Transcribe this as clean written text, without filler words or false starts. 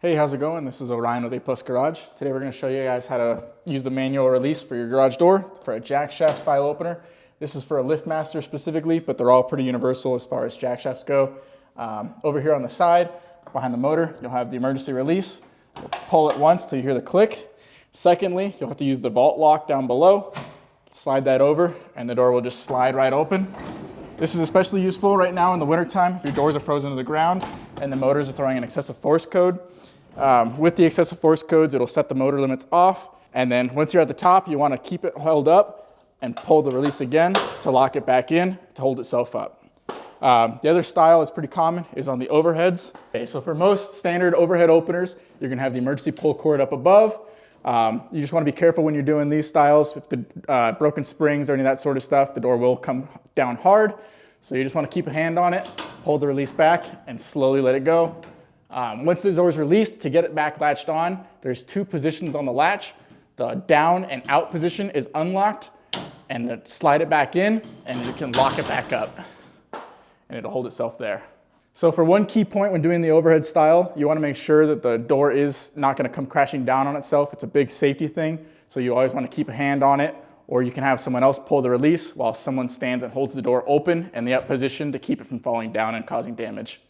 Hey, how's it going? This is Orion with A+ Garage. Today we're going to show you guys how to use the manual release for your garage door for a jack shaft style opener. This is for a LiftMaster specifically, but they're all pretty universal as far as jack shafts go. Over here on the side, behind the motor, you'll have the emergency release. You'll pull it once till you hear the click. Secondly, you'll have to use the vault lock down below. Slide that over and the door will just slide right open. This is especially useful right now in the wintertime if your doors are frozen to the ground and the motors are throwing an excessive force code. With the excessive force codes, it'll set the motor limits off. And then once you're at the top, you want to keep it held up and pull the release again to lock it back in to hold itself up. The other style that's pretty common is on the overheads. Okay, so for most standard overhead openers, you're going to have the emergency pull cord up above. You just want to be careful when you're doing these styles. If the broken springs or any of that sort of stuff, the door will come down hard. So you just want to keep a hand on it, pull the release back, and slowly let it go. Once the door is released, to get it back latched on, there's two positions on the latch. The down and out position is unlocked, and then slide it back in, and you can lock it back up, and it'll hold itself there. So for one key point when doing the overhead style, you want to make sure that the door is not going to come crashing down on itself. It's a big safety thing, so you always want to keep a hand on it, or you can have someone else pull the release while someone stands and holds the door open in the up position to keep it from falling down and causing damage.